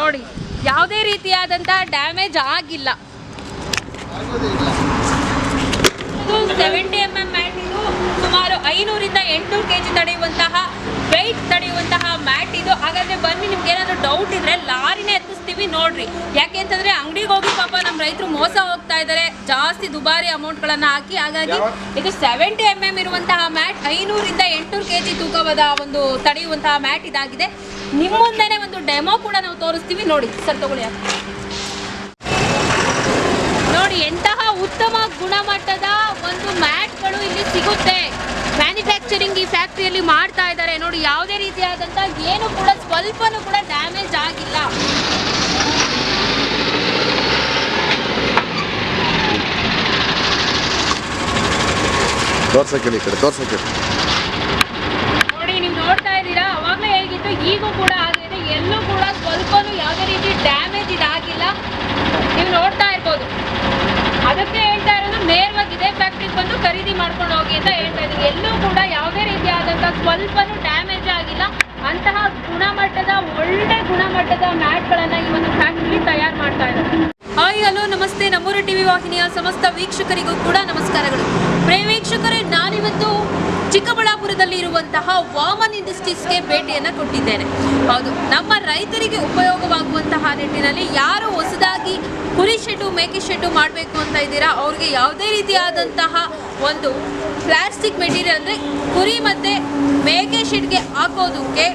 ನೋಡಿ, ಯಾವುದೇ ರೀತಿಯಾದಂಥ ಡ್ಯಾಮೇಜ್ ಆಗಿಲ್ಲ. 70 mm ಮ್ಯಾಟ್. ಇದು ಸುಮಾರು 500ರಿಂದ 800 kg ತಡೆಯುವಂತಹ ವೆಯ್ಟ್ ತಡೆಯುವಂತಹ ಮ್ಯಾಟ್ ಇದು. ಹಾಗಾದ್ರೆ ಬನ್ನಿ, ನಿಮ್ಗೆ ಏನಾದರೂ ಡೌಟ್ ಇದ್ರೆ ಲಾರಿನೇ ಎತ್ತಿಸ್ತೀವಿ ನೋಡ್ರಿ. ಯಾಕೆ ಅಂತಂದ್ರೆ ಅಂಗಡಿಗೆ ಹೋಗಿ ಪಾಪ ನಮ್ಮ ರೈತರು ಮೋಸ ಹೋಗ್ತಾ ಇದ್ದಾರೆ, ಜಾಸ್ತಿ ದುಬಾರಿ ಅಮೌಂಟ್ಗಳನ್ನು ಹಾಕಿ. ಹಾಗಾಗಿ ಇದು 70 mm ಇರುವಂತಹ ಮ್ಯಾಟ್, 500ರಿಂದ 800 kg ತೂಕವಾದ ಒಂದು ತಡೆಯುವಂತಹ ಮ್ಯಾಟ್ ಇದಾಗಿದೆ. ನಿಮ್ಮ ಮುಂದೆನೇ ಒಂದು ಡೆಮೋ ಕೂಡ ನಾವು ತೋರಿಸ್ತೀವಿ ನೋಡಿ. ಸರ್ ತಗೊಳ್ಳಿ. ನೋಡಿ, ಎಂತಹ ಉತ್ತಮ ಗುಣಮಟ್ಟದ ಒಂದು ಮ್ಯಾಟ್ಗಳು ಇಲ್ಲಿ ಸಿಗುತ್ತೆ. ಮ್ಯಾನುಫ್ಯಾಕ್ಚರಿಂಗ್ ಈ ಫ್ಯಾಕ್ಟ್ರಿಯಲ್ಲಿ ಮಾಡ್ತಾ ಇದ್ದಾರೆ ನೋಡಿ. ಯಾವುದೇ ರೀತಿಯಾದಂಥ ಏನು ಕೂಡ ಸ್ವಲ್ಪನೂ ಕೂಡ ಡ್ಯಾಮೇಜ್ ಆಗಿಲ್ಲ. ನೋಡಿ, ನೀವು ನೋಡ್ತಾ ಇದ್ದೀರಾ, ಅವಾಗಲೇ ಹೇಗಿತ್ತು ಈಗೂ ಕೂಡ ಆಗಿದೆ. ಎಲ್ಲೂ ಕೂಡ ಸ್ವಲ್ಪನೂ ಯಾವುದೇ ರೀತಿ ಡ್ಯಾಮೇಜ್ ಇದಾಗಿಲ್ಲ. ನೀವು ನೋಡ್ತಾ ಇರ್ಬೋದು. ಅದಕ್ಕೆ ಹೇಳ್ತಾ ಇರೋದು, ನೇರವಾಗಿ ಇದೇ ಫ್ಯಾಕ್ಟ್ರಿಗೆ ಬಂದು ಖರೀದಿ ಮಾಡ್ಕೊಂಡು ಹೋಗಿ ಅಂತ ಹೇಳ್ತಾ ಇದ್ದೀವಿ. ಎಲ್ಲೂ ಕೂಡ ಯಾವುದೇ ರೀತಿಯಾದಂಥ ಸ್ವಲ್ಪನೂ ಡ್ಯಾಮೇಜ್ ಆಗಿಲ್ಲ. ಅಂತಹ ಗುಣಮಟ್ಟದ ಒಳ್ಳೆ ಗುಣಮಟ್ಟದ ಮ್ಯಾಟ್ಗಳನ್ನು ಈ ಒಂದು ಫ್ಯಾಕ್ಟ್ರಿ ತಯಾರು ಮಾಡ್ತಾ ಇದ್ದಾರೆ. ಹಾಯ್, ಹಲೋ, ನಮಸ್ತೆ. ನಮ್ಮೂರು ಟಿವಿ ವಾಹಿನಿಯ ಸಮಸ್ತ ವೀಕ್ಷಕರಿಗೂ ಕೂಡ ನಮಸ್ಕಾರಗಳು. ವೀಕ್ಷಕರೇ, ನಾನಿವತ್ತು ಚಿಕ್ಕಬಳ್ಳಾಪುರದಲ್ಲಿ ಇರುವಂತಹ ವಾಮನ್ ಇಂಡಸ್ಟ್ರೀಸ್ಗೆ ಭೇಟಿಯನ್ನು ಕೊಟ್ಟಿದ್ದೇನೆ. ಹೌದು, ನಮ್ಮ ರೈತರಿಗೆ ಉಪಯೋಗವಾಗುವಂತಹ ನಿಟ್ಟಿನಲ್ಲಿ ಯಾರು ಹೊಸದಾಗಿ ಕುರಿ ಶೆಡ್ಡು, ಮೇಕೆ ಶೆಡ್ಡು ಮಾಡಬೇಕು ಅಂತ ಇದ್ದೀರಾ, ಅವ್ರಿಗೆ ಯಾವುದೇ ರೀತಿಯಾದಂತಹ ಒಂದು ಪ್ಲಾಸ್ಟಿಕ್ ಮೆಟೀರಿಯಲ್ ಅಂದರೆ ಕುರಿ ಮತ್ತು ಮೇಕೆ ಶೆಡ್ಗೆ ಹಾಕೋದಕ್ಕೆ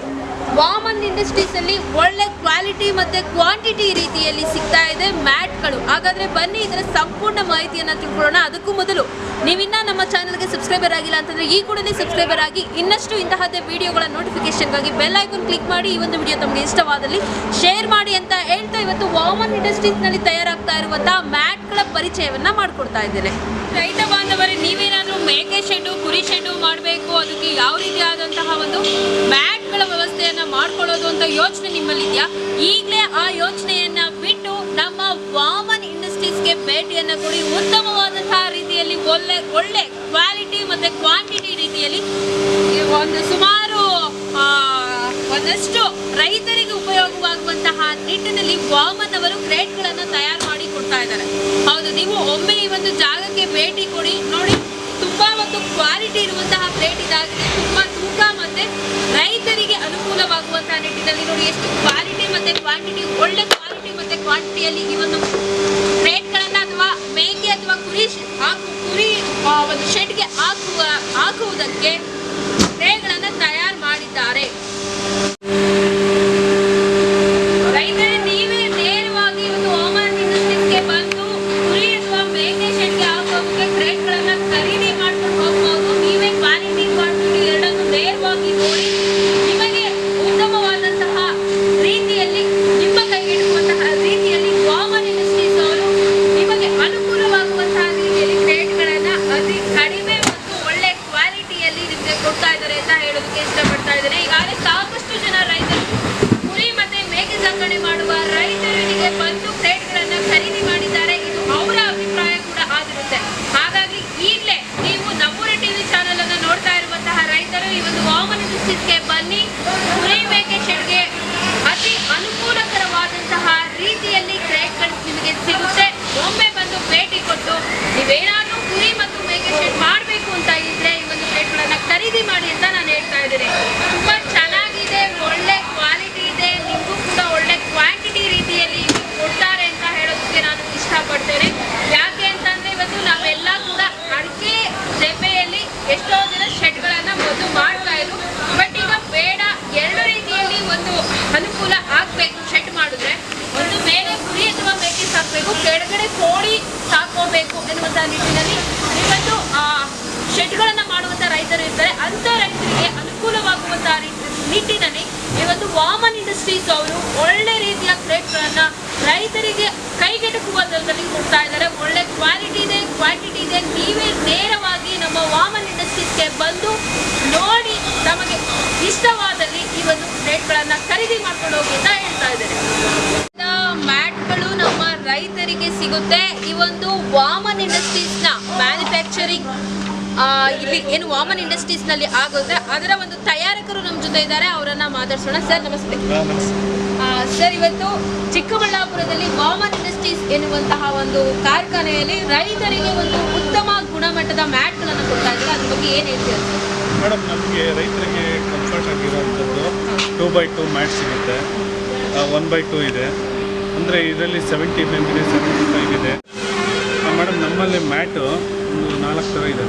ವಾಮನ್ ಇಂಡಸ್ಟ್ರೀಸಲ್ಲಿ ಒಳ್ಳೆ ಕ್ವಾಲಿಟಿ ಮತ್ತು ಕ್ವಾಂಟಿಟಿ ರೀತಿಯಲ್ಲಿ ಸಿಗ್ತಾ ಇದೆ ಮ್ಯಾಟ್ಗಳು. ಹಾಗಾದರೆ ಬನ್ನಿ, ಇದರ ಸಂಪೂರ್ಣ ಮಾಹಿತಿಯನ್ನು ತಿಳ್ಕೊಳ್ಳೋಣ. ಅದಕ್ಕೂ ಮೊದಲು ನೀವಿನ್ನ ನಮ್ಮ ಚಾನಲ್ಗೆ ಸಬ್ಸ್ಕ್ರೈಬರ್ ಆಗಿಲ್ಲ ಅಂತಂದರೆ ಈ ಕೂಡಲೇ ಸಬ್ಸ್ಕ್ರೈಬರ್ ಆಗಿ, ಇನ್ನಷ್ಟು ಇಂತಹದ್ದೇ ವಿಡಿಯೋಗಳ ನೋಟಿಫಿಕೇಶನ್ಗಾಗಿ ಬೆಲ್ ಐಕಾನ್ ಕ್ಲಿಕ್ ಮಾಡಿ. ಈ ಒಂದು ವಿಡಿಯೋ ತಮಗೆ ಇಷ್ಟವಾದಲ್ಲಿ ಶೇರ್ ಮಾಡಿ ಅಂತ ಹೇಳ್ತಾ, ಇವತ್ತು ವಾಮನ್ ಇಂಡಸ್ಟ್ರೀಸ್ನಲ್ಲಿ ತಯಾರಾಗ್ತಾ ಇರುವಂತಹ ಮ್ಯಾಟ್ಗಳ ಪರಿಚಯವನ್ನು ಮಾಡಿಕೊಡ್ತಾ ಇದ್ದೇನೆ. ರೈತ ಬಾಂಧವರೇ, ನೀವೇನಾದರೂ ಮೇಕೆ ಶೆಡ್ಡು, ಕುರಿ ಶೆಡ್ಡು ಮಾಡಬೇಕು, ಅದಕ್ಕೆ ಯಾವ ರೀತಿಯಾದಂತಹ ಒಂದು ಮ್ಯಾಟ್ಗಳ ವ್ಯವಸ್ಥೆಯನ್ನು ಮಾಡ್ಕೊಳ್ಳೋದು ಅಂತ ಯೋಚನೆ ನಿಮ್ಮಲ್ಲಿದೆಯಾ? ಈಗಲೇ ಆ ಯೋಚನೆಯನ್ನು ಬಿಟ್ಟು ನಮ್ಮ ವಾಮನ್ ಇಂಡಸ್ಟ್ರೀಸ್ಗೆ ಭೇಟಿಯನ್ನು ಕೊಡಿ. ಉತ್ತಮವಾದಂತಹ ರೀತಿಯಲ್ಲಿ ಒಳ್ಳೆ ಕ್ವಾಲಿಟಿ ಮತ್ತು ಕ್ವಾಂಟಿಟಿ ರೀತಿಯಲ್ಲಿ ಒಂದು ಸುಮಾರು ಒಂದಷ್ಟು ರೈತರಿಗೆ ಉಪಯೋಗವಾಗುವಂತಹ ನಿಟ್ಟಿನಲ್ಲಿ ವಾಮನ್ ಅವರು ಕ್ರೇಟ್ಗಳನ್ನು ತಯಾರು ಮಾಡಿ ಕೊಡ್ತಾ ಇದ್ದಾರೆ. ಹೌದು, ನೀವು ಒಮ್ಮೆ ಈ ಒಂದು ಜಾಗಕ್ಕೆ ಭೇಟಿ ಕೊಡಿ ನೋಡಿ. ತುಂಬ ಒಂದು ಕ್ವಾಲಿಟಿ ಇರುವಂತಹ ಕ್ರೇಟ್ ಇದಾಗಿದೆ. ತುಂಬ ತೂಕ ಮತ್ತು ರೈತರಿಗೆ ಅನುಕೂಲವಾಗುವಂತಹ ನಿಟ್ಟಿನಲ್ಲಿ ನೋಡಿ, ಎಷ್ಟು ಕ್ವಾಲಿಟಿ ಮತ್ತು ಕ್ವಾಂಟಿಟಿ, ಒಳ್ಳೆ ಕ್ವಾಲಿಟಿ ಮತ್ತು ಕ್ವಾಂಟಿಟಿಯಲ್ಲಿ ಈ ಒಂದು ಕ್ರೇಟ್ಗಳನ್ನು ಅಥವಾ ಮೇಕೆ ಅಥವಾ ಕುರಿ ಒಂದು ಶೆಡ್ಗೆ ಹಾಕುವುದಕ್ಕೆ ಟ್ರೇಗಳನ್ನು ತಯಾರು ಮಾಡಿದ್ದಾರೆ. ರೈತರೇ, ನೀವೇ ನೇರವಾಗಿ ಒಂದು ವಾಮನ್ ಇಂಡಸ್ಟ್ರೀಸ್ಗೆ ಬಂದು ಕುರಿ ಅಥವಾ ಮೇಕೆ ಶೆಡ್ಗೆ ಹಾಕೋದಕ್ಕೆ ಕ್ರೇಟ್ಗಳನ್ನು ಖರೀದಿ ಮಾಡ್ಕೊಂಡು ಹೋಗ್ಬೋದು. ನೀವೇ ಕ್ವಾಲಿಟಿ ಕ್ವಾಂಟಿಟಿ ಎರಡನ್ನು ನೇರವಾಗಿ ನೋಡಿ, ನಿಮಗೆ ಉತ್ತಮವಾದಂತಹ ರೀತಿಯಲ್ಲಿ, ನಿಮ್ಮ ಕೈಗೆಟುಕುವಂತಹ ರೀತಿಯಲ್ಲಿ ವಾಮನ್ ಇಂಡಸ್ಟ್ರೀಸ್ ಅವರು ನಿಮಗೆ ಅನುಕೂಲವಾಗುವಂತಹ ರೀತಿಯಲ್ಲಿ ಕ್ರೇಟ್ಗಳನ್ನು ಅತಿ ಕಡಿಮೆ ಮತ್ತು ಒಳ್ಳೆ ಕ್ವಾಲಿಟಿಯಲ್ಲಿ ನಿಮಗೆ ಕೊಡ್ತಾ ಇದ್ದಾರೆ ಅಂತ ಹೇಳೋದಕ್ಕೆ ಇಷ್ಟಪಡ್ತಾ ಇದ್ದೇನೆ. ಈಗಾಗಲೇ ಸಾಕಷ್ಟು ಜನ ರೈತರು ಕುರಿ ಮತ್ತು ಮೇಕೆ ಸಾಕಣೆ ಮಾಡುವ ರೈತರಿಗೆ ಬಂದು ಕ್ರೇಟ್ಗಳನ್ನು ಖರೀದಿ ಮಾಡಿದ್ದಾರೆ. ಇದು ಅವರ ಅಭಿಪ್ರಾಯ ಕೂಡ ಆಗಿರುತ್ತೆ. ಹಾಗಾಗಿ ಈಗಲೇ ನೀವು ನಮ್ಮೂರು ಟಿವಿ ಚಾನಲ್ ಅನ್ನು ನೋಡ್ತಾ ಇರುವಂತಹ ರೈತರು ಈ ಒಂದು ವಾಮನ್ ಇಂಡಸ್ಟ್ರೀಸ್ಗೆ ಬನ್ನಿ. ಕುರಿ ಮೇಕೆ ಶೆಡ್ಗೆ ಅತಿ ಅನುಕೂಲಕರವಾದಂತಹ ರೀತಿಯಲ್ಲಿ ಕ್ರೇಟ್ಗಳು ನಿಮಗೆ ಸಿಗುತ್ತೆ. ಒಮ್ಮೆ ಬಂದು ಭೇಟಿ ಕೊಟ್ಟು ನೀವೇನಾದರೂ ಕುರಿ ಮತ್ತು ಮೇಕೆ ಶೆಡ್ ಮಾಡಬೇಕು ಅಂತ ಇದ್ರೆ ಈ ಒಂದು ಕ್ರೇಟ್ಗಳನ್ನು ಖರೀದಿ ಮಾಡಿ ಅಂತ ನಾನು ಹೇಳ್ತಾ ಇದ್ದೇನೆ. ತುಂಬ ಚೆನ್ನಾಗಿದೆ, ಒಳ್ಳೆ ಕ್ವಾಲಿಟಿ ಇದೆ, ನಿಮಗೂ ಕೂಡ ಒಳ್ಳೆ ಕ್ವಾಂಟಿಟಿ ರೀತಿಯಲ್ಲಿ ಕೊಡ್ತಾರೆ ಅಂತ ಹೇಳೋದಕ್ಕೆ ನಾನು ಇಷ್ಟಪಡ್ತೇನೆ. ಯಾಕೆ ಅಂತಂದರೆ ಇವತ್ತು ನಾವೆಲ್ಲ ಕೂಡ ಅಡಿಕೆ ಜೆಪೆಯಲ್ಲಿ ಎಷ್ಟೋ ಜನ ಶೆಡ್ಗಳನ್ನು ಮೊದಲು ಮಾಡ್ತಾ ಇದ್ರು. ಬಟ್ ಈಗ ಬೇಡ, ಎರಡು ರೀತಿಯಲ್ಲಿ ಒಂದು ಅನುಕೂಲ ಆಗಬೇಕು. ಶೆಡ್ ಮಾಡಿದ್ರೆ ಒಂದು ಮೇಲೆ ಕುರಿ ಅಥವಾ ಮೇಕೆ ಸಾಕಬೇಕು, ಕೆಳಗಡೆ ಕೋಳಿ ಸಾಕೋಬೇಕು ಎನ್ನುವಂಥ ನಿಟ್ಟಿನಲ್ಲಿ ಇವತ್ತು ಶೆಡ್ಗಳನ್ನು ಮಾಡುವಂಥ ರೈತರು ಇರ್ತಾರೆ. ಅಂಥ ರೈತರಿಗೆ ಅನುಕೂಲವಾಗುವಂಥ ನಿಟ್ಟಿನಲ್ಲಿ ಇವತ್ತು ವಾಮನ್ ಇಂಡಸ್ಟ್ರೀಸ್ ಅವರು ಒಳ್ಳೆ ರೀತಿಯ ಕ್ರೇಟ್ಗಳನ್ನು ರೈತರಿಗೆ ಕೈಗೆಟುಕುವುದರಲ್ಲಿ ಕೊಡ್ತಾ ಇದ್ದಾರೆ. ಒಳ್ಳೆ ಕ್ವಾಲಿಟಿ ಇದೆ, ಕ್ವಾಂಟಿಟಿ ಇದೆ. ನೀವೇ ನೇರವಾಗಿ ನಮ್ಮ ವಾಮನ್ ಇಂಡಸ್ಟ್ರೀಸ್ಗೆ ಬಂದು ನೋಡಿ, ನಮಗೆ ಇಷ್ಟವಾದಲ್ಲಿ ಈ ಒಂದು ಕ್ರೇಟ್ಗಳನ್ನು ಖರೀದಿ ಮಾಡ್ಕೊಂಡು ಹೋಗಿ ಅಂತ ಹೇಳ್ತಾ ಇದ್ದಾರೆ. ಮ್ಯಾಟ್ಗಳು ನಮ್ಮ ರೈತರಿಗೆ ಸಿಗುತ್ತೆ. ಈ ಒಂದು ವಾಮನ್ ಇಂಡಸ್ಟ್ರೀಸ್ನ ಮ್ಯಾನುಫ್ಯಾಕ್ಚರಿಂಗ್ ಇಲ್ಲಿ ಏನು ವಾಮನ್ ಇಂಡಸ್ಟ್ರೀಸ್ನಲ್ಲಿ ಆಗುತ್ತೆ ಅದರ ಒಂದು ತಯಾರಕರು ನಮ್ಮ ಜೊತೆ ಇದ್ದಾರೆ, ಅವರನ್ನ ಮಾತಾಡ್ಸೋಣ. ಸರ್ ನಮಸ್ತೆ. ಸರ್, ಇವತ್ತು ಚಿಕ್ಕಬಳ್ಳಾಪುರದಲ್ಲಿ ವಾಮನ್ ಇಂಡಸ್ಟ್ರೀಸ್ ಎನ್ನುವಂತಹ ಒಂದು ಕಾರ್ಖಾನೆಯಲ್ಲಿ ರೈತರಿಗೆ ಒಂದು ಉತ್ತಮ ಗುಣಮಟ್ಟದ ಮ್ಯಾಟ್ಗಳನ್ನು ಕೊಡ್ತಾ ಇದ್ದಾರೆ, ಅದ್ರ ಬಗ್ಗೆ ಏನು ಹೇಳ್ತೀರಾ ಸರ್? ಮೇಡಮ್, ನಮಗೆ ರೈತರಿಗೆ ಕಂಫರ್ಟ್ ಆಗಿರೋವಂಥದ್ದು 2x2 ಮ್ಯಾಟ್ ಸಿಗುತ್ತೆ, 1x2 ಇದೆ. ಅಂದರೆ ಇದರಲ್ಲಿ 70 mm ಇದೆ, 75 ಇದೆ. ಮೇಡಮ್, ನಮ್ಮಲ್ಲಿ ಮ್ಯಾಟು ಒಂದು 4 ಥರ ಇದೆ.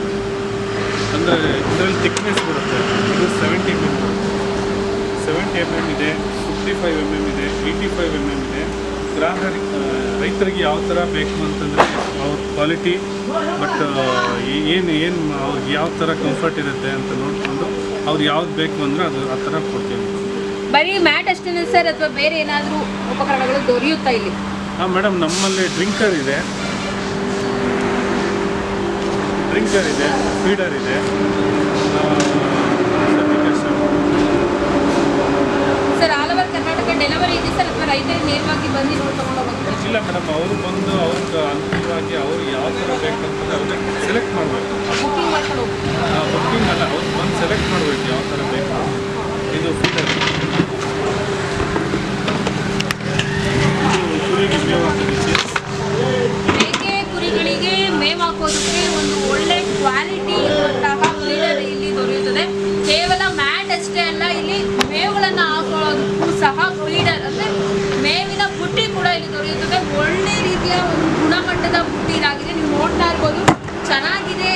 ಅಂದರೆ ಇದರಲ್ಲಿ ಥಿಕ್ನೆಸ್ ಬರುತ್ತೆ. ಇದು 70 mm ಇದೆ, 55 mm ಇದೆ, 85 mm ಇದೆ. ರೈತರಿಗೆ ಯಾವ ಥರ ಬೇಕು ಅಂತಂದರೆ ಅವ್ರ ಕ್ವಾಲಿಟಿ ಬಟ್ ಏನು ಅವ್ರಿಗೆ ಯಾವ ಥರ ಕಂಫರ್ಟ್ ಇರುತ್ತೆ ಅಂತ ನೋಡಿಕೊಂಡು ಅವ್ರು ಯಾವ್ದು ಬೇಕು ಅಂದರೆ ಅದು ಆ ಥರ ಕೊಡ್ತೀವಿ. ಬರೀ ಮ್ಯಾಟ್ ಅಷ್ಟೇ ಸರ್ ಅಥವಾ ಬೇರೆ ಏನಾದರೂ ಉಪಕರಣಗಳು ದೊರೆಯುತ್ತಾ ಇಲ್ಲಿ? ಹಾಂ ಮೇಡಮ್, ನಮ್ಮಲ್ಲಿ ಡ್ರಿಂಕರ್ ಇದೆ, ಫೀಡರ್ ಇದೆ. Sir, all over Karnataka delivery ಇದೆ ಸರ್ ಅಥವಾ ರೈತರಿಗೆ ನೇರವಾಗಿ ಬಂದು ನೋಡ್ಕೊಂಡು ಹೋಗ್ತಾರೆ? ಇಲ್ಲ ಮೇಡಮ್, ಅವರು ಬಂದು ಅವ್ರಿಗೆ ಅನುಕೂಲವಾಗಿ ಅವ್ರು ಯಾವ ಥರ ಬೇಕಂತಂದ್ರೆ ಅವ್ರಿಗೆ ಸೆಲೆಕ್ಟ್ ಮಾಡಬೇಕು. ಬುಕ್ಕಿಂಗ್ ಮಾಡ್ಕೊಂಡು ಹೋಗ್ತೀವಿ? ಬುಕ್ಕಿಂಗ್ ಅಲ್ಲ, ಅವ್ರು ಬಂದು ಸೆಲೆಕ್ಟ್ ಮಾಡಬೇಕು ಯಾವ ಥರ ಬೇಕು. ಇದು ಫೀಡರ್, ಕುರಿಗೆ ಮೇವು ಹಾಕೋದಕ್ಕೆ, ಮೇಕೆ ಕುರಿಗಳಿಗೆ ಮೇವು ಹಾಕೋದಕ್ಕೆ ಒಂದು ಒಳ್ಳೆ ಕ್ವಾಲಿಟಿ ಇರುವಂತಹ ಫೀಡರ್ ಇಲ್ಲಿ ದೊರೆಯುತ್ತದೆ. ಕೇವಲ ಮ್ಯಾಟ್ ಅಷ್ಟೇ ಅಲ್ಲ, ಇಲ್ಲಿ ಮೇವುಗಳನ್ನು ಹಾಕೊಳ್ಳೋದಕ್ಕೂ ಸಹ ಫೀಡರ್ ಅಂದರೆ ಮೇವಿನ ಬುಟ್ಟಿ ಕೂಡ ಇಲ್ಲಿ ದೊರೆಯುತ್ತದೆ. ಒಳ್ಳೆ ರೀತಿಯ ಒಂದು ಗುಣಮಟ್ಟದ ಬುಟ್ಟಿ ಇದಾಗಿದೆ, ನೀವು ನೋಡ್ತಾ ಇರ್ಬೋದು, ಚೆನ್ನಾಗಿದೆ.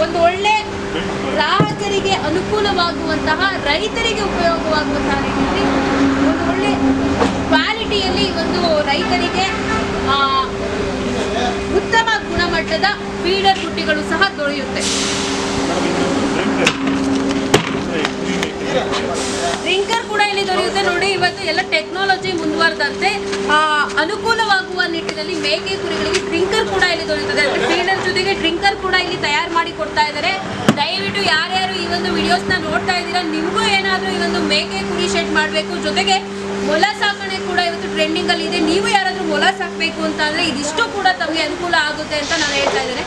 ಒಂದು ಒಳ್ಳೆ ಗ್ರಾಹಕರಿಗೆ ಅನುಕೂಲವಾಗುವಂತಹ, ರೈತರಿಗೆ ಉಪಯೋಗವಾಗುವಂತಹ ರೀತಿಯಲ್ಲಿ ಒಂದು ಒಳ್ಳೆ ಕ್ವಾಲಿಟಿಯಲ್ಲಿ ಒಂದು ರೈತರಿಗೆ ಉತ್ತಮ ಗುಣಮಟ್ಟದ ಫೀಡರ್ ಬುಟ್ಟಿಗಳು ಸಹ ದೊರೆಯುತ್ತೆ. ಡ್ರಿಂಕರ್ ಕೂಡ ಇಲ್ಲಿ ದೊರೆಯುತ್ತೆ. ನೋಡಿ, ಇವತ್ತು ಎಲ್ಲ ಟೆಕ್ನಾಲಜಿ ಮುಂದುವರೆದಂತೆ ಅನುಕೂಲವಾಗುವ ನಿಟ್ಟಿನಲ್ಲಿ ಮೇಕೆ ಕುರಿಗಳಿಗೆ ಡ್ರಿಂಕರ್ ಕೂಡ ಇಲ್ಲಿ ದೊರೆಯುತ್ತದೆ. ಫೀಡರ್ ಜೊತೆಗೆ ಡ್ರಿಂಕರ್ ಕೂಡ ಇಲ್ಲಿ ತಯಾರು ಮಾಡಿ ಕೊಡ್ತಾ ಇದ್ದಾರೆ. ದಯವಿಟ್ಟು ಯಾರ್ಯಾರು ಈ ಒಂದು ವಿಡಿಯೋಸ್ನ ನೋಡ್ತಾ ಇದ್ದೀರಾ, ನಿಮಗೂ ಏನಾದರೂ ಈ ಒಂದು ಮೇಕೆ ಕುರಿ ಶೆಡ್ ಮಾಡಬೇಕು, ಜೊತೆಗೆ ಮೊಲ ಸಾಕಣೆ ಕೂಡ ಇವತ್ತು ಟ್ರೆಂಡಿಂಗ್ ಅಲ್ಲಿ ಇದೆ. ನೀವು ಯಾರಾದರೂ ಮೊಲ ಸಾಕಬೇಕು ಅಂತ ಅಂದ್ರೆ ಇದಿಷ್ಟು ಕೂಡ ತಮಗೆ ಅನುಕೂಲ ಆಗುತ್ತೆ ಅಂತ ನಾನು ಹೇಳ್ತಾ ಇದ್ದೇನೆ.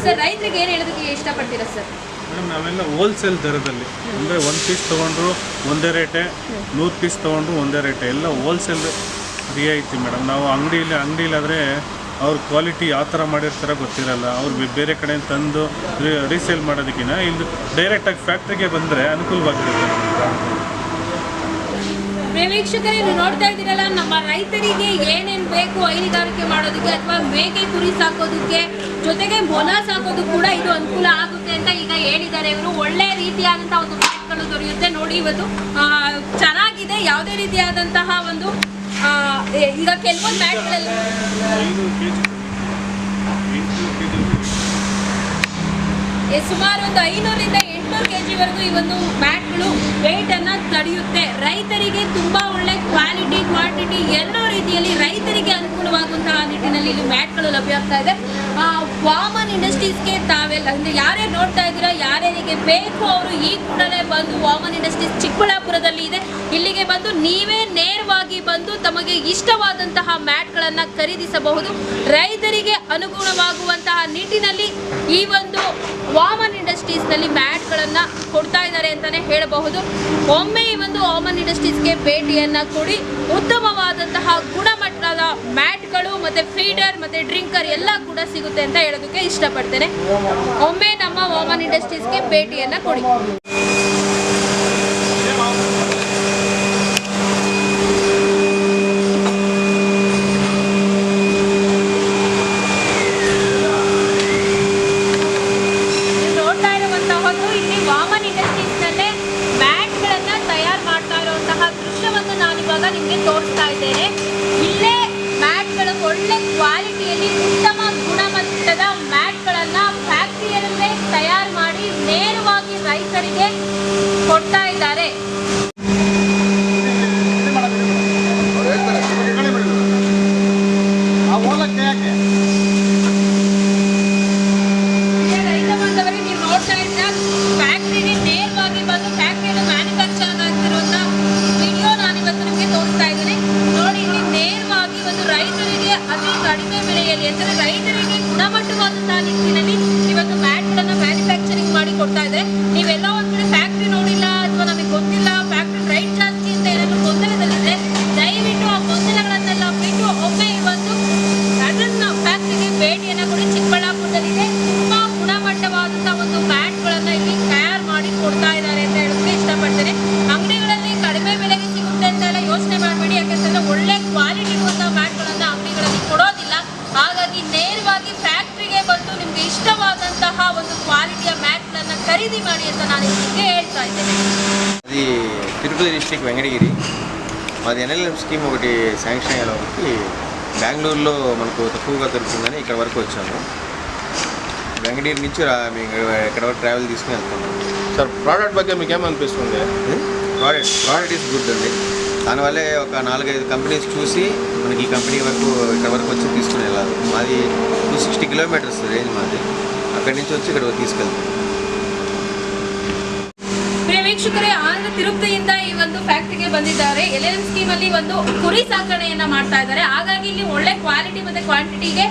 ಸರ್, ರೈತರಿಗೆ ಏನು ಹೇಳೋದಕ್ಕೆ ಇಷ್ಟಪಡ್ತೀರಾ ಸರ್? ಮೇಡಮ್, ನಾವೆಲ್ಲ ಹೋಲ್ಸೇಲ್ ದರದಲ್ಲಿ, ಅಂದರೆ 1 ಪೀಸ್ ತೊಗೊಂಡ್ರು ಒಂದೇ ರೇಟೆ, 100 ಪೀಸ್ ತೊಗೊಂಡ್ರು ಒಂದೇ ರೇಟೆ, ಎಲ್ಲ ಹೋಲ್ಸೇಲ್ ರಿಯಾಯಿತಿ ಮೇಡಮ್. ನಾವು ಅಂಗಡಿಲಾದರೆ ಅವ್ರ ಕ್ವಾಲಿಟಿ ಯಾವ ಥರ ಮಾಡಿರ್ತಾರೋ ಗೊತ್ತಿರಲ್ಲ. ಅವ್ರು ಬೇರೆ ಕಡೆ ತಂದು ರೀಸೇಲ್ ಮಾಡೋದಕ್ಕಿಂತ ಇಲ್ಲಿ ಡೈರೆಕ್ಟಾಗಿ ಫ್ಯಾಕ್ಟ್ರಿಗೆ ಬಂದರೆ ಅನುಕೂಲವಾಗಿರುತ್ತೆ. ವೀಕ್ಷಕರೇ, ನೀವು ನೋಡ್ತಾ ಇದ್ದೀರಲ್ಲ, ನಮ್ಮ ರೈತರಿಗೆ ಏನೇನು ಬೇಕು ಹೈನುಗಾರಿಕೆ ಮಾಡೋದಕ್ಕೆ ಅಥವಾ ಮೇಕೆ ಕುರಿ ಸಾಕೋದಕ್ಕೆ, ಜೊತೆಗೆ ಮೊಲ ಸಾಕೋದಕ್ಕೆ ಕೂಡ ಇದು ಅನುಕೂಲ ಆಗುತ್ತೆ ಅಂತ ಈಗ ಹೇಳಿದ್ದಾರೆ ಇವರು. ಒಳ್ಳೆ ರೀತಿಯಾದಂತಹ ಒಂದು ಮ್ಯಾಟ್ಗಳು ದೊರೆಯುತ್ತೆ. ನೋಡಿ, ಇವತ್ತು ಚೆನ್ನಾಗಿದೆ. ಯಾವುದೇ ರೀತಿಯಾದಂತಹ ಒಂದು ಈಗ ಕೆಲವೊಂದು ಮ್ಯಾಟ್ಗಳೆಲ್ಲ ಸುಮಾರು ಒಂದು 500ರಿಂದ 800 kg ಈ ಒಂದು ಮ್ಯಾಟ್ಗಳು ವೆಯ್ಟ್ ಅನ್ನ ತಡೆಯುತ್ತೆ. ರೈತರಿಗೆ ತುಂಬಾ ಒಳ್ಳೆ ಕ್ವಾಲಿಟಿ, ಕ್ವಾಂಟಿಟಿ ಎಲ್ಲೋ ರೀತಿಯಲ್ಲಿ ರೈತರಿಗೆ ಅನುಕೂಲವಾಗುವಂತಹ ನಿಟ್ಟಿನಲ್ಲಿ ಇಲ್ಲಿ ಮ್ಯಾಟ್ಗಳು ಲಭ್ಯ ಆಗ್ತಾ ಇದೆ. ವಾಮನ್ ಇಂಡಸ್ಟ್ರೀಸ್ಗೆ ತಾವೆಲ್ಲ ಅಂದರೆ ಯಾರ್ಯಾರು ನೋಡ್ತಾ ಇದ್ದೀರಾ, ಯಾರ್ಯಾರಿಗೆ ಬೇಕು ಅವರು ಈ ಕೂಡಲೇ ಬಂದು, ವಾಮನ್ ಇಂಡಸ್ಟ್ರೀಸ್ ಚಿಕ್ಕಬಳ್ಳಾಪುರದಲ್ಲಿ ಇದೆ, ಇಲ್ಲಿಗೆ ಬಂದು ನೀವೇ ನೇರವಾಗಿ ಬಂದು ತಮಗೆ ಇಷ್ಟವಾದಂತಹ ಮ್ಯಾಟ್ಗಳನ್ನು ಖರೀದಿಸಬಹುದು. ರೈತರಿಗೆ ಅನುಗುಣವಾಗುವಂತಹ ನಿಟ್ಟಿನಲ್ಲಿ ಈ ಒಂದು ವಾಮನ್ ಇಂಡಸ್ಟ್ರೀಸ್ನಲ್ಲಿ ಮ್ಯಾಟ್ಗಳನ್ನು ಕೊಡ್ತಾ ಇದ್ದಾರೆ ಅಂತಲೇ ಹೇಳಬಹುದು. ಒಮ್ಮೆ ಈ ಒಂದು ವಾಮನ್ ಇಂಡಸ್ಟ್ರೀಸ್ಗೆ ಭೇಟಿಯನ್ನು ಕೊಡಿ. ಉತ್ತಮವಾದಂತಹ ಗುಣಮಟ್ಟದ ಮ್ಯಾಟ್ಗಳು ಮತ್ತು ಫೀಡರ್ ಮತ್ತು ಡ್ರಿಂಕರ್ ಎಲ್ಲ ಕೂಡ ಸಿಗುತ್ತೆ ಅಂತ ಹೇಳೋದಕ್ಕೆ ಇಷ್ಟಪಡ್ತೇನೆ. ಒಮ್ಮೆ ನಮ್ಮ ವಾಮನ್ ಇಂಡಸ್ಟ್ರೀಸ್ಗೆ ಭೇಟಿಯನ್ನು ಕೊಡಿ. ನಿಮಗೆ ತೋರಿಸ್ತಾ ಇದ್ದೇನೆ. ಇಲ್ಲೇ ಮ್ಯಾಟ್ಗಳು ಒಳ್ಳೆ ಕ್ವಾಲಿಟಿಯಲ್ಲಿ ಉತ್ತಮ ಗುಣಮಟ್ಟದ ಮ್ಯಾಟ್ಗಳನ್ನು ಫ್ಯಾಕ್ಟರಿಯಲ್ಲೇ ತಯಾರು ಮಾಡಿ ನೇರವಾಗಿ ರೈತರಿಗೆ ಕೊಡ್ತಾ ಇದ್ದಾರೆ. ರೈತ ಬಾಂಧವರಿಗೆ ನೀವು ನೋಡ್ತಾ ಇದ್ದೀರಾ, ಫ್ಯಾಕ್ಟರಿಗೆ ನೇರವಾಗಿ ಬಂದು ಫ್ಯಾಕ್ಟರಿಯಲ್ಲಿ ಮ್ಯಾನುಫ್ಯಾಕ್ಚರ್ ಆಗ್ತಿರುವಂತ ವಿಡಿಯೋ ನಾನು ಇವತ್ತು ನಿಮಗೆ ತೋರಿಸ್ತಾ ಇದ್ದೀನಿ. ನೋಡಿ, ಇಲ್ಲಿ ನೇರವಾಗಿ ಒಂದು ರೈತರಿಗೆ ಅತಿ ಕಡಿಮೆ ಬೆಲೆಯಲ್ಲಿ ಅಂದರೆ ರೈತರಿಗೆ ಗುಣಮಟ್ಟವಾದಂತಹ ನಿಟ್ಟಿನಲ್ಲಿ ಕೊಡ್ತಾ ಇದ್ದಾರೆ ಅಂತ ಹೇಳೋದಕ್ಕೆ ಇಷ್ಟಪಡ್ತೇನೆ. ಅಂಗಡಿಗಳಲ್ಲಿ ಕಡಿಮೆ ಬೆಲೆಗೆ ಸಿಗುತ್ತೆ ಅಂತೆಲ್ಲ ಯೋಚನೆ ಮಾಡಬೇಡಿ, ಯಾಕಂತಂದ್ರೆ ಒಳ್ಳೆ ಕ್ವಾಲಿಟಿ ಇರುವಂತಹ ಮ್ಯಾಟ್ಗಳನ್ನು ಅಂಗಡಿಗಳಲ್ಲಿ ಕೊಡೋದಿಲ್ಲ. ಹಾಗಾಗಿ ನೇರವಾಗಿ ಫ್ಯಾಕ್ಟ್ರಿಗೆ ಬಂದು ನಿಮ್ಗೆ ಇಷ್ಟವಾದಂತಹ ಒಂದು ಕ್ವಾಲಿಟಿಯ ಮ್ಯಾಟ್ಗಳನ್ನು ಖರೀದಿ ಮಾಡಿ ಅಂತ ನಾನು ನಿಮಗೆ ಹೇಳ್ತಾ ఇದ್ದೇನೆ. అది తిరుపతి డిస్ట్రిక్ట్ వెంకటగిరి. మాది ఎన్ఎల్ఎం స్కీమ్ ఒకటి శాంక్షన్ అయ్యేలా ఒకటి బెంగళూరులో మనకు తక్కువగా దొరుకుతుందని ఇక్కడ వరకు వచ్చాము. వెంకటగిరి నుంచి ఇక్కడ వరకు ట్రావెల్ తీసుకుని వెళ్తున్నాం. సార్ ప్రోడక్ట్ ಬಗ್ಗೆ మీకు ఏమనిపిస్తుంది? ప్రోడక్ట్ ఈజ్ గుడ్ అండి. దానివల్లే ఒక 4-5 కంపెనీస్ చూసి మనకి ఈ కంపెనీ వరకు ఇక్కడ వరకు వచ్చి తీసుకుని వెళ్ళాలి. మాది 260 కిలోమీటర్స్ రేంజ్ మాది. అక్కడి నుంచి వచ్చి ఇక్కడ తీసుకెళ్తాం. ವೀಕ್ಷಕರೇ, ಆಂಧ್ರ ತಿರುಪತಿಯಿಂದ ಈ ಒಂದು ಫ್ಯಾಕ್ಟರಿಗೆ ಬಂದಿದ್ದಾರೆ. ಎಲ್ಎಂ ಸ್ಕೀಮ್ ಅಲ್ಲಿ ಒಂದು ಕುರಿ ಸಾಕಣೆಯನ್ನ ಮಾಡ್ತಾ ಇದ್ದಾರೆ. ಹಾಗಾಗಿ ಇಲ್ಲಿ ಒಳ್ಳೆ ಕ್ವಾಲಿಟಿ ಮತ್ತೆ ಕ್ವಾಂಟಿಟಿಗೆ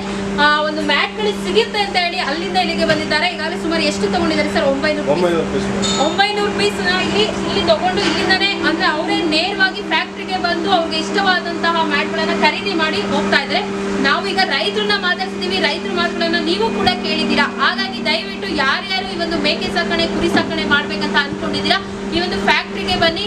ಒಂದು ಮ್ಯಾಟ್ ಗಳು ಸಿಗುತ್ತೆ ಅಂತ ಹೇಳಿ ಅಲ್ಲಿಂದ ಇಲ್ಲಿಗೆ ಬಂದಿದ್ದಾರೆ. ಈಗಾಗಲೇ ಸುಮಾರು ಎಷ್ಟು ತಗೊಂಡಿದ್ದಾರೆ ಸರ್? 900 ಪೀಸ್ ಇಲ್ಲಿ ತಗೊಂಡು ಇಲ್ಲಿಂದಾನೇ ಅಂದ್ರೆ ಅವರೇ ನೇರವಾಗಿ ಫ್ಯಾಕ್ಟರಿಗೆ ಬಂದು ಅವ್ರಿಗೆ ಇಷ್ಟವಾದಂತಹ ಮ್ಯಾಟ್ ಗಳನ್ನ ಖರೀದಿ ಮಾಡಿ ಹೋಗ್ತಾ ಇದ್ದಾರೆ. ನಾವು ಈಗ ರೈತರನ್ನ ಮಾತಾಡ್ತಿದೀವಿ, ರೈತರ ಮಾತುಗಳನ್ನ ನೀವು ಕೂಡ ಕೇಳಿದ್ದೀರಾ. ಹಾಗಾಗಿ ದಯವಿಟ್ಟು ಯಾರ್ಯಾರು ಈ ಒಂದು ಮೇಕೆ ಸಾಕಣೆ ಕುರಿ ಸಾಕಣೆ ಮಾಡ್ಬೇಕಂತ ಅನ್ಕೊಂಡಿದ್ದೀರಾ, ಈ ಒಂದು ಫ್ಯಾಕ್ಟರಿಗೆ ಬನ್ನಿ.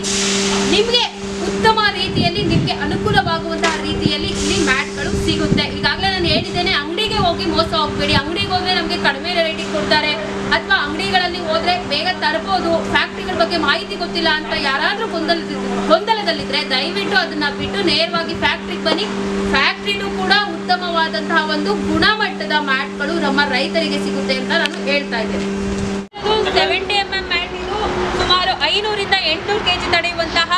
ನಿಮ್ಗೆ ಉತ್ತಮ ರೀತಿಯಲ್ಲಿ ನಿಮ್ಗೆ ಅನುಕೂಲವಾಗುವಂತಹ ರೀತಿಯಲ್ಲಿ ಇಲ್ಲಿ ಮ್ಯಾಟ್ಗಳು ಸಿಗುತ್ತೆ. ಈಗಾಗಲೇ ನಾನು ಹೇಳಿದ್ದೇನೆ, ಅಂಗಡಿಗೆ ಹೋಗಿ ಮೋಸ ಹೋಗ್ಬೇಡಿ. ಅಂಗಡಿಗೆ ಹೋದ್ರೆ ನಮಗೆ ಕಡಿಮೆ ರೇಟಿಗೆ ಕೊಡ್ತಾರೆ, ಅಥವಾ ಅಂಗಡಿಗಳಲ್ಲಿ ಹೋದ್ರೆ ಬೇಗ ತರಬಹುದು, ಫ್ಯಾಕ್ಟ್ರಿಗಳ ಬಗ್ಗೆ ಮಾಹಿತಿ ಗೊತ್ತಿಲ್ಲ ಅಂತ ಯಾರಾದ್ರೂ ಗೊಂದಲದಲ್ಲಿದ್ರೆ ದಯವಿಟ್ಟು ಅದನ್ನ ಬಿಟ್ಟು ನೇರವಾಗಿ ಫ್ಯಾಕ್ಟ್ರಿಗೆ ಬನ್ನಿ. ಫ್ಯಾಕ್ಟ್ರಿನೂ ಕೂಡ ಉತ್ತಮವಾದಂತಹ ಒಂದು ಗುಣಮಟ್ಟದ ಮ್ಯಾಟ್ಗಳು ನಮ್ಮ ರೈತರಿಗೆ ಸಿಗುತ್ತೆ ಅಂತ ನಾನು ಹೇಳ್ತಾ ಇದ್ದೇನೆ. 70 mm ಮ್ಯಾಟ್ ಇದು ಸುಮಾರು 500ರಿಂದ 800 kg ತಡೆಯುವಂತಹ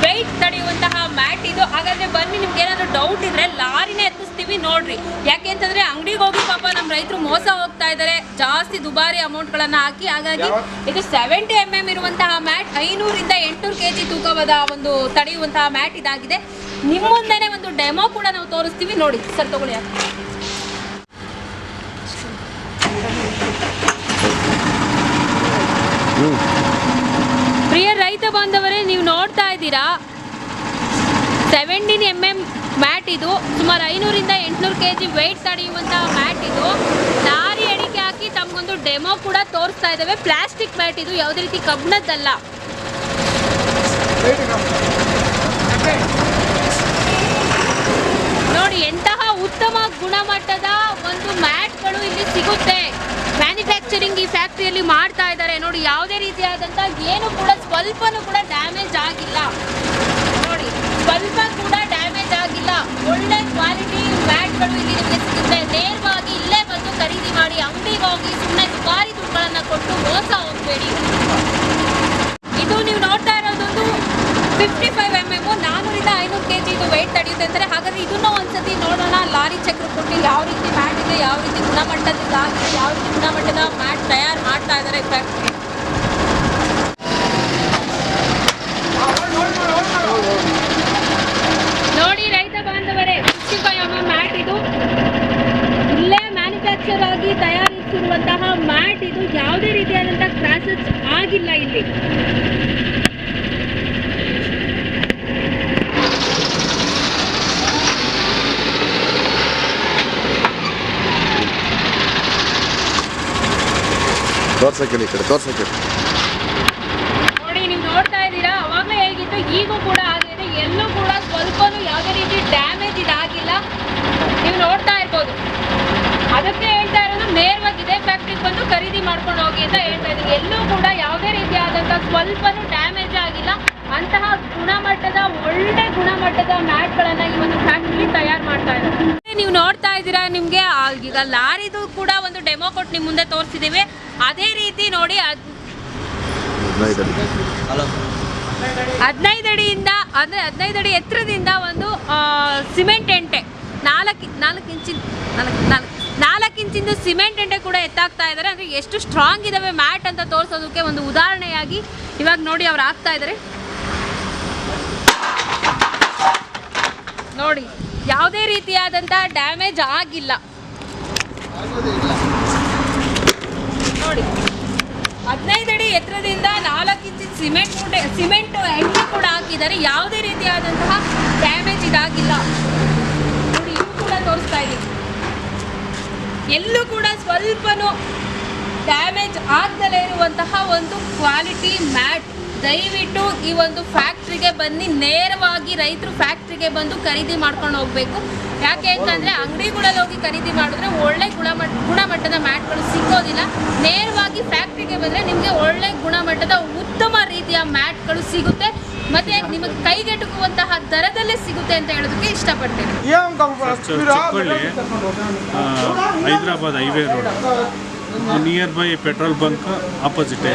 ವೆಯ್ಟ್ ತಡೆಯುವಂತಹ ಮ್ಯಾಟ್ ಇದು. ಹಾಗಾದ್ರೆ ಬನ್ನಿ, ನಿಮ್ಗೆ ಏನಾದ್ರು ಡೌಟ್ ಇದ್ರೆ ಲಾರಿನೇ ಎತ್ತಿಸ್ತೀವಿ ನೋಡ್ರಿ. ಯಾಕೆ ಅಂತಂದ್ರೆ ಅಂಗಡಿಗೆ ಹೋಗಿ ಪಾಪ ನಮ್ಮ ರೈತರು ಮೋಸ ಹೋಗ್ತಾ ಇದ್ದಾರೆ, ಜಾಸ್ತಿ ದುಬಾರಿ ಅಮೌಂಟ್ಗಳನ್ನ ಹಾಕಿ. ಹಾಗಾಗಿ ಇದು 70 mm ಇರುವಂತಹ ಮ್ಯಾಟ್ 500ರಿಂದ 800 kg ತೂಕವಾದ ಒಂದು ತಡೆಯುವಂತಹ ಮ್ಯಾಟ್ ಇದಾಗಿದೆ. ನಿಮ್ಮ ಮುಂದೆನೆ ಒಂದು ಡೆಮೋ ಕೂಡ ನಾವು ತೋರಿಸ್ತೀವಿ ನೋಡಿ. ಸರ್ ತಗೊಳ್ಳಿ. ಪ್ರಿಯ ರೈತ ಬಾಂಧವರೇ, ನೀವು ನೋಡ್ತಾ ಇದ್ದೀರಾ 17 mm ಮ್ಯಾಟ್ ಇದು. ಸುಮಾರು 500ರಿಂದ 800 kg ವೆಯ್ಟ್ ತಡೆಯುವಂತಹ ಮ್ಯಾಟ್ ಇದು. ಲಾರಿ ಅಡಿಕೆ ಹಾಕಿ ತಮಗೊಂದು ಡೆಮೋ ಕೂಡ ತೋರಿಸ್ತಾ ಇದ್ದೇವೆ. ಪ್ಲಾಸ್ಟಿಕ್ ಮ್ಯಾಟ್ ಇದು, ಯಾವುದೇ ರೀತಿ ಕಬ್ಬಿಣದ್ದಲ್ಲ. ನೋಡಿ, ಎಂತಹ ಉತ್ತಮ ಗುಣಮಟ್ಟದ ಒಂದು ಮ್ಯಾಟ್ಗಳು ಇಲ್ಲಿ ಸಿಗುತ್ತೆ. ಮ್ಯಾನುಫ್ಯಾಕ್ಚರಿಂಗ್ ಈ ಫ್ಯಾಕ್ಟ್ರಿಯಲ್ಲಿ ಮಾಡ್ತಾ ಇದ್ದಾರೆ. ನೋಡಿ, ಯಾವುದೇ ರೀತಿಯಾದಂಥ ಏನು ಕೂಡ ಸ್ವಲ್ಪನೂ ಕೂಡ ಡ್ಯಾಮೇಜ್ ಆಗಿಲ್ಲ. ನೋಡಿ, ಸ್ವಲ್ಪ ಕೂಡ ಡ್ಯಾಮೇಜ್ ಆಗಿಲ್ಲ. ಒಳ್ಳೆ ಕ್ವಾಲಿಟಿ ಮ್ಯಾಟ್ಗಳು ಇಲ್ಲಿ ನಿಮಗೆ ಸಿಗುತ್ತೆ. ನೇರವಾಗಿ ಇಲ್ಲೇ ಬಂದು ಖರೀದಿ ಮಾಡಿ. ಅಂಗಡಿಗೆ ಹೋಗಿ ಸುಮ್ಮನೆ ದುಬಾರಿ ದುಡ್ಡುಗಳನ್ನು ಕೊಟ್ಟು ಮೋಸ ಹೋಗಬೇಡಿ. ಇದು ನೀವು ನೋಡ್ತಾ ಇರೋದೊಂದು 55 mm 400ರಿಂದ 500 kg ಇದು ವೆಯ್ಟ್ ತಡೆಯುತ್ತೆ ಅಂತಾರೆ. ಹಾಗಾದ್ರೆ ಇದನ್ನು ಒಂದ್ಸತಿ ನೋಡೋಣ. ಲಾರಿ ಚಕ್ರ ಕೊಟ್ಟು ಯಾವ ರೀತಿ ಮ್ಯಾಟ್ ಇದೆ, ಯಾವ ರೀತಿ ಗುಣಮಟ್ಟದಾಗಿದೆ, ಯಾವ ರೀತಿ ಗುಣಮಟ್ಟದ ಮ್ಯಾಟ್ ತಯಾರು ಮಾಡ್ತಾ ಇದ್ದಾರೆ ಫ್ಯಾಕ್ಟ್ರಿ. ನೋಡಿ ರೈತ ಬಾಂಧವರೇ, 55 mm ಮ್ಯಾಟ್ ಇದು. ಇಲ್ಲೇ ಮ್ಯಾನುಫ್ಯಾಕ್ಚರ್ ಆಗಿ ತಯಾರಿಸಿರುವಂತಹ ಮ್ಯಾಟ್ ಇದು. ಯಾವುದೇ ರೀತಿಯಾದಂತಹ ಕ್ರಾಸಸ್ ಆಗಿಲ್ಲ ಇಲ್ಲಿ. ನೋಡಿ, ನೀವು ನೋಡ್ತಾ ಇದ್ದೀರಾ, ಅವಾಗಲೇ ಹೇಗಿತ್ತು ಈಗೂ ಕೂಡ ಆಗಿದೆ. ಎಲ್ಲೂ ಕೂಡ ಸ್ವಲ್ಪನೂ ಯಾವುದೇ ರೀತಿ ಡ್ಯಾಮೇಜ್ ಇದಾಗಿಲ್ಲ. ನೀವು ನೋಡ್ತಾ ಇರ್ಬೋದು. ಅದಕ್ಕೆ ಹೇಳ್ತಾ ಇರೋದು, ನೇರವಾಗಿ ಇದೇ ಫ್ಯಾಕ್ಟ್ರಿಗೆ ಬಂದು ಖರೀದಿ ಮಾಡ್ಕೊಂಡು ಹೋಗಿ ಅಂತ ಹೇಳ್ತಾ ಇದ್ದೀವಿ. ಎಲ್ಲೂ ಕೂಡ ಯಾವುದೇ ರೀತಿಯಾದಂಥ ಸ್ವಲ್ಪನೂ ಡ್ಯಾಮೇಜ್ ಆಗಿಲ್ಲ. ಅಂತಹ ಗುಣಮಟ್ಟದ ಒಳ್ಳೆ ಗುಣಮಟ್ಟದ ಮ್ಯಾಟ್ಗಳನ್ನು ಈ ಒಂದು ಫ್ಯಾಕ್ಟ್ರಿ ತಯಾರು ಮಾಡ್ತಾ ಇದ್ದಾರೆ. ನೀವು ನೋಡ್ತಾ ಇದ್ದೀರಾ, ನಿಮಗೆ ಈಗ ಲಾರಿದು ಕೂಡ ಒಂದು ಡೆಮೋ ಕೊಟ್ಟು ನಿಮ್ಮ ಮುಂದೆ ತೋರಿಸಿದ್ದೀವಿ. ಅದೇ ರೀತಿ ನೋಡಿ, 15 ಅಡಿಯಿಂದ ಅಂದರೆ 15 ಅಡಿ ಎತ್ತರದಿಂದ ಒಂದು ಸಿಮೆಂಟ್ ಎಂಟೆ 4 ಇಂಚಿಂದು ಸಿಮೆಂಟ್ ಎಂಟೆ ಕೂಡ ಎತ್ತಾಗ್ತಾ ಇದ್ದಾರೆ. ಅಂದರೆ ಎಷ್ಟು ಸ್ಟ್ರಾಂಗ್ ಇದಾವೆ ಮ್ಯಾಟ್ ಅಂತ ತೋರಿಸೋದಕ್ಕೆ ಒಂದು ಉದಾಹರಣೆಯಾಗಿ ಇವಾಗ ನೋಡಿ ಅವ್ರು ಹಾಕ್ತಾ ಇದ್ದಾರೆ. ನೋಡಿ, ಯಾವುದೇ ರೀತಿಯಾದಂಥ ಡ್ಯಾಮೇಜ್ ಆಗಿಲ್ಲ. ನೋಡಿ, 15 ಅಡಿ ಎತ್ತರದಿಂದ 4 ಇಂಚಿನ ಸಿಮೆಂಟ್ ಎಂಟೆ ಕೂಡ ಹಾಕಿದ್ದಾರೆ. ಯಾವುದೇ ರೀತಿಯಾದಂತಹ ಡ್ಯಾಮೇಜ್ ಇದಾಗಿಲ್ಲ. ನೋಡಿ, ಇವು ಕೂಡ ತೋರಿಸ್ತಾ ಇದ್ದೀವಿ. ಎಲ್ಲೂ ಕೂಡ ಸ್ವಲ್ಪನೂ ಡ್ಯಾಮೇಜ್ ಆಗದಲೇ ಇರುವಂತಹ ಒಂದು ಕ್ವಾಲಿಟಿ ಮ್ಯಾಟ್. ದಯವಿಟ್ಟು ಈ ಒಂದು ಫ್ಯಾಕ್ಟ್ರಿಗೆ ಬನ್ನಿ, ನೇರವಾಗಿ ರೈತರು ಫ್ಯಾಕ್ಟ್ರಿಗೆ ಬಂದು ಖರೀದಿ ಮಾಡ್ಕೊಂಡು ಹೋಗಬೇಕು. ಯಾಕೆ ಅಂತಂದರೆ ಅಂಗಡಿಗಳಲ್ಲಿ ಹೋಗಿ ಖರೀದಿ ಮಾಡಿದ್ರೆ ಒಳ್ಳೆ ಗುಣಮಟ್ಟದ ಮ್ಯಾಟ್ಗಳು ಸಿಗೋದಿಲ್ಲ. ನೇರವಾಗಿ ಫ್ಯಾಕ್ಟ್ರಿಗೆ ಬಂದರೆ ನಿಮಗೆ ಒಳ್ಳೆ ಗುಣಮಟ್ಟದ ಉತ್ತಮ ರೀತಿಯ ಮ್ಯಾಟ್ಗಳು ಸಿಗುತ್ತೆ, ಮತ್ತು ನಿಮಗೆ ಕೈಗೆಟುಕುವಂತಹ ದರದಲ್ಲೇ ಸಿಗುತ್ತೆ ಅಂತ ಹೇಳೋದಕ್ಕೆ ಇಷ್ಟಪಡ್ತೇನೆ. Chikkolli Hyderabad highway road near by petrol bunk opposite.